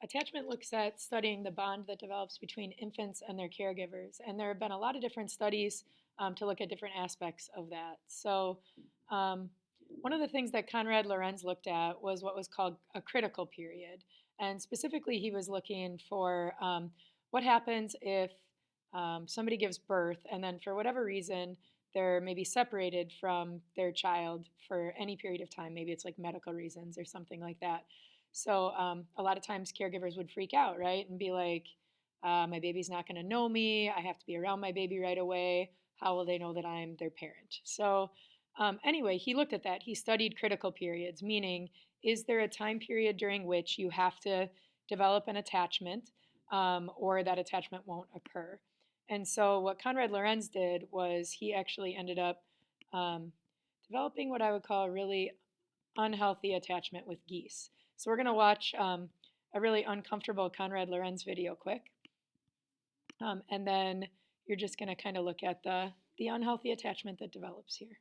Attachment looks at studying the bond that develops between infants and their caregivers. And there have been a lot of different studies to look at different aspects of that. So, um, one of the things that Konrad Lorenz looked at was what was called a critical period. And specifically, he was looking for what happens if somebody gives birth and then, for whatever reason, they're maybe separated from their child for any period of time. Maybe it's like medical reasons or something like that. So a lot of times caregivers would freak out, right? And be like, my baby's not going to know me. I have to be around my baby right away. How will they know that I'm their parent? So anyway, he looked at that. He studied critical periods, meaning, is there a time period during which you have to develop an attachment or that attachment won't occur? And so what Konrad Lorenz did was he actually ended up um, developing what I would call a really unhealthy attachment with geese. So we're going to watch a really uncomfortable Konrad Lorenz video quick. And then you're just going to kind of look at the unhealthy attachment that develops here.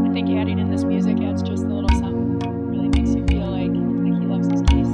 I think adding in this music adds just a little something. Really makes you feel like he loves his geese.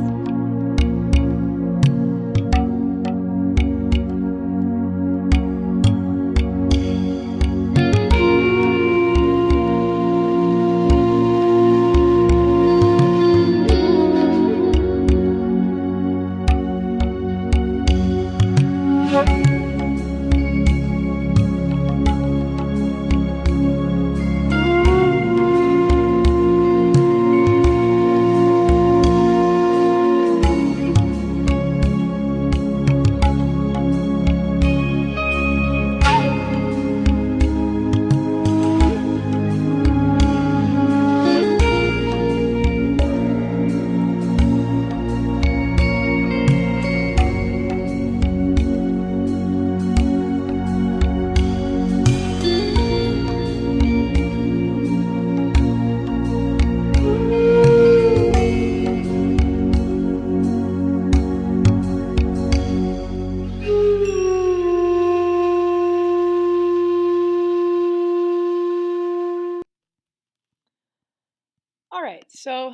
All right, so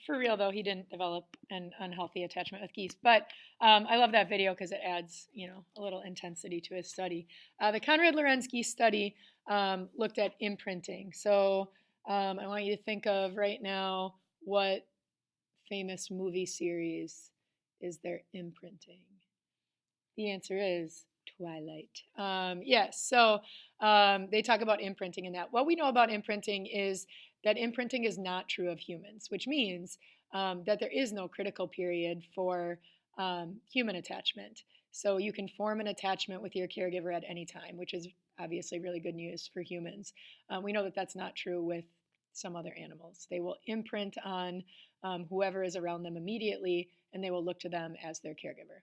for real though, he didn't develop an unhealthy attachment with geese, but I love that video because it adds, a little intensity to his study. The Konrad Lorenz geese study looked at imprinting. So I want you to think of right now what famous movie series is there imprinting? The answer is Twilight. Yes, so they talk about imprinting in that. What we know about imprinting is that imprinting is not true of humans, which means that there is no critical period for human attachment. So you can form an attachment with your caregiver at any time, which is obviously really good news for humans. We know that that's not true with some other animals. They will imprint on whoever is around them immediately, and they will look to them as their caregiver.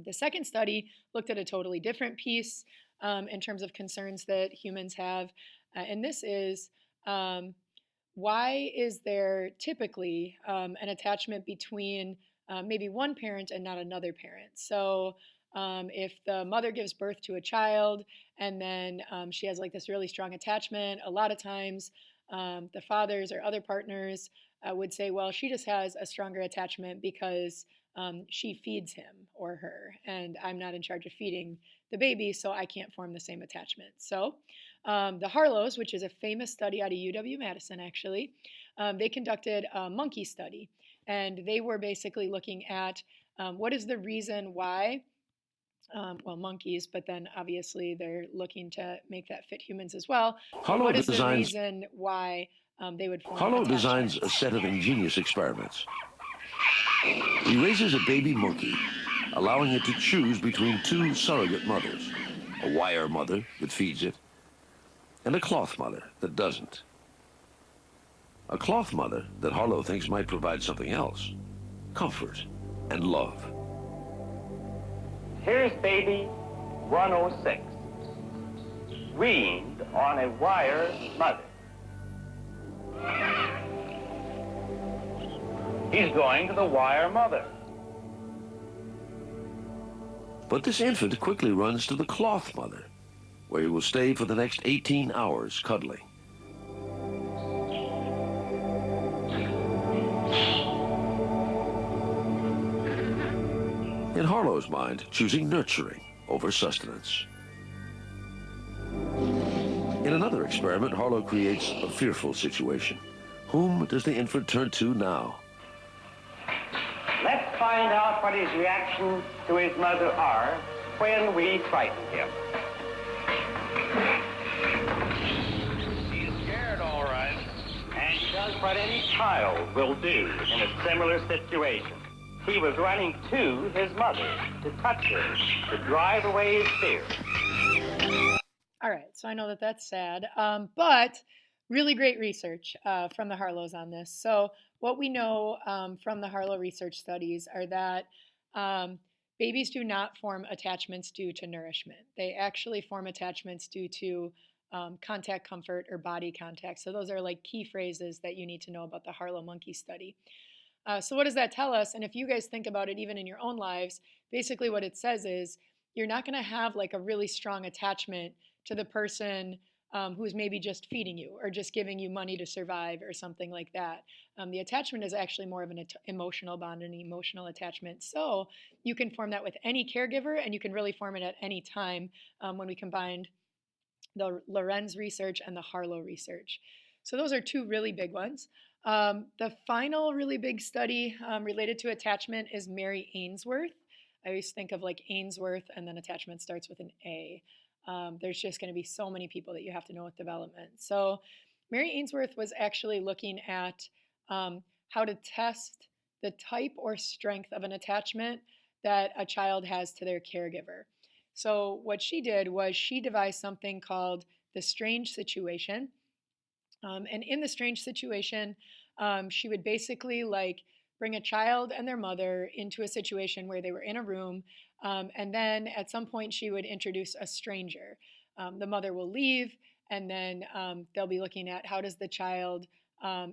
The second study looked at a totally different piece in terms of concerns that humans have, and this is why is there typically an attachment between maybe one parent and not another parent? So if the mother gives birth to a child and then she has like this really strong attachment, a lot of times the fathers or other partners would say, well, she just has a stronger attachment because she feeds him or her, and I'm not in charge of feeding the baby, so I can't form the same attachment. So the Harlows, which is a famous study out of UW-Madison actually, they conducted a monkey study, and they were basically looking at what is the reason why, monkeys, but then obviously they're looking to make that fit humans as well. But what is the reason why they would form Harlow attachments? designs a set of ingenious experiments. He raises a baby monkey, allowing it to choose between two surrogate mothers, a wire mother that feeds it, and a cloth mother that doesn't. A cloth mother that Harlow thinks might provide something else, comfort and love. Here's baby 106, weaned on a wire mother. He's going to the wire mother. But this infant quickly runs to the cloth mother, where he will stay for the next 18 hours cuddling. In Harlow's mind, choosing nurturing over sustenance. In another experiment, Harlow creates a fearful situation. Whom does the infant turn to now? Let's find out what his reactions to his mother are when we frighten him. He's scared, all right. And he does what any child will do in a similar situation. He was running to his mother, to touch her, to drive away his fear. All right, so I know that that's sad, but really great research from the Harlows on this. So what we know from the Harlow research studies are that babies do not form attachments due to nourishment. They actually form attachments due to contact comfort or body contact. So those are like key phrases that you need to know about the Harlow monkey study. So what does that tell us? And if you guys think about it even in your own lives, basically what it says is you're not going to have like a really strong attachment to the person who's maybe just feeding you or just giving you money to survive or something like that. The attachment is actually more of an emotional bond, an emotional attachment. So you can form that with any caregiver, and you can really form it at any time when we combined the Lorenz research and the Harlow research. So those are two really big ones. The final really big study related to attachment is Mary Ainsworth. I always think of like Ainsworth and then attachment starts with an A. There's just going to be so many people that you have to know with development. So Mary Ainsworth was actually looking at how to test the type or strength of an attachment that a child has to their caregiver. So what she did was she devised something called the strange situation. And in the strange situation, she would basically like bring a child and their mother into a situation where they were in a room. And then at some point she would introduce a stranger. The mother will leave, and then they'll be looking at how does the child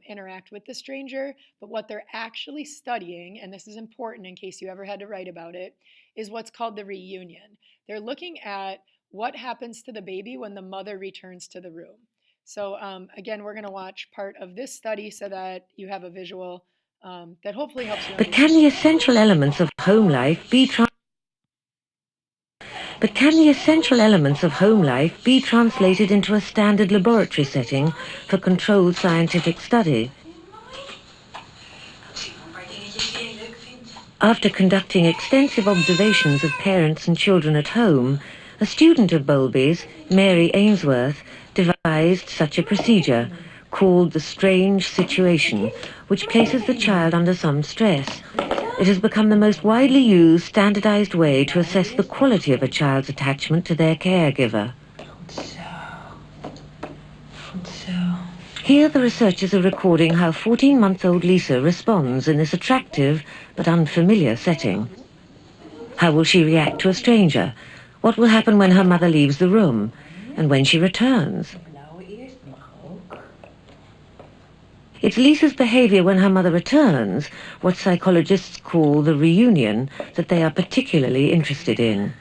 interact with the stranger. But what they're actually studying, and this is important in case you ever had to write about it, is what's called the reunion. They're looking at what happens to the baby when the mother returns to the room. So again, we're going to watch part of this study so that you have a visual that hopefully helps you understand. But can the essential elements of home life be translated into a standard laboratory setting for controlled scientific study? After conducting extensive observations of parents and children at home, a student of Bowlby's, Mary Ainsworth, devised such a procedure called the strange situation, which places the child under some stress. It has become the most widely used standardized way to assess the quality of a child's attachment to their caregiver. Here the researchers are recording how 14-month-old Lisa responds in this attractive but unfamiliar setting. How will she react to a stranger? What will happen when her mother leaves the room? And when she returns? It's Lisa's behavior when her mother returns, what psychologists call the reunion, that they are particularly interested in.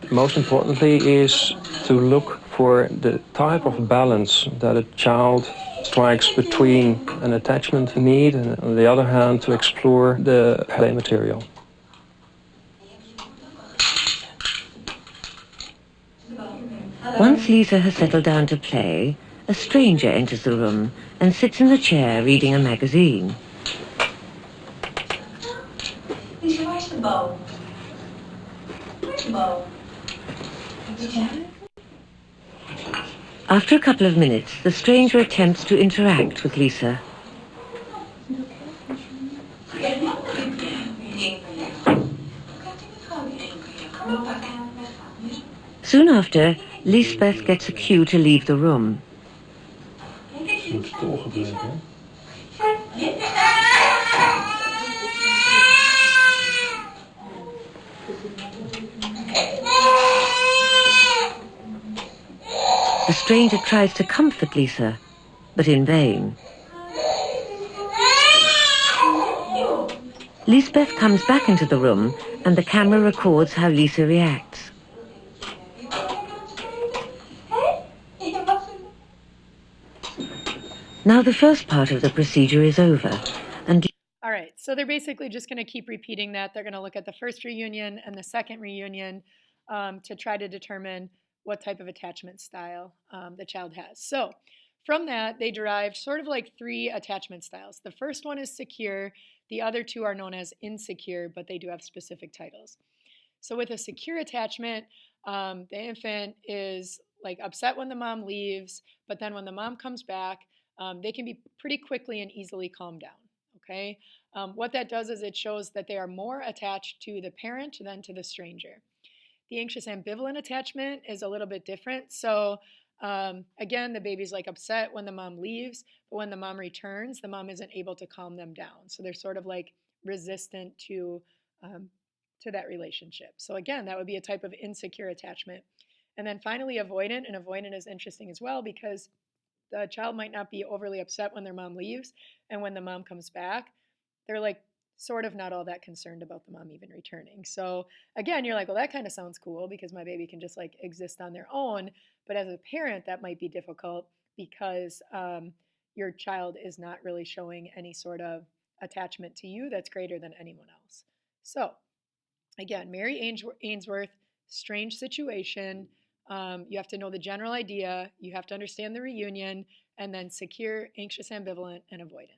Most importantly is to look for the type of balance that a child strikes between an attachment need and, on the other hand, to explore the play material. Once Lisa has settled down to play, a stranger enters the room and sits in the chair reading a magazine. Lisa, where's the bow? Where's the bow? After a couple of minutes, the stranger attempts to interact with Lisa. Soon after, Lisbeth gets a cue to leave the room. The stranger tries to comfort Lisa, but in vain. Lisbeth comes back into the room and the camera records how Lisa reacts. Now the first part of the procedure is over, and All right, so they're basically just going to keep repeating that. They're going to look at the first reunion and the second reunion to try to determine what type of attachment style the child has. So from that, they derive sort of like 3 attachment styles. The first one is secure. The other 2 are known as insecure, but they do have specific titles. So with a secure attachment, the infant is like upset when the mom leaves, but then when the mom comes back, they can be pretty quickly and easily calmed down. Okay, what that does is it shows that they are more attached to the parent than to the stranger. The anxious ambivalent attachment is a little bit different. So again, the baby's like upset when the mom leaves, but when the mom returns, the mom isn't able to calm them down. So they're sort of like resistant to that relationship. So again, that would be a type of insecure attachment. And then finally, avoidant. And avoidant is interesting as well because the child might not be overly upset when their mom leaves, and when the mom comes back, they're like sort of not all that concerned about the mom even returning. So again, you're like, well, that kind of sounds cool because my baby can just like exist on their own. But as a parent, that might be difficult because your child is not really showing any sort of attachment to you that's greater than anyone else. So again, Mary Ainsworth, strange situation. You have to know the general idea. You have to understand the reunion, and then secure, anxious, ambivalent, and avoidant.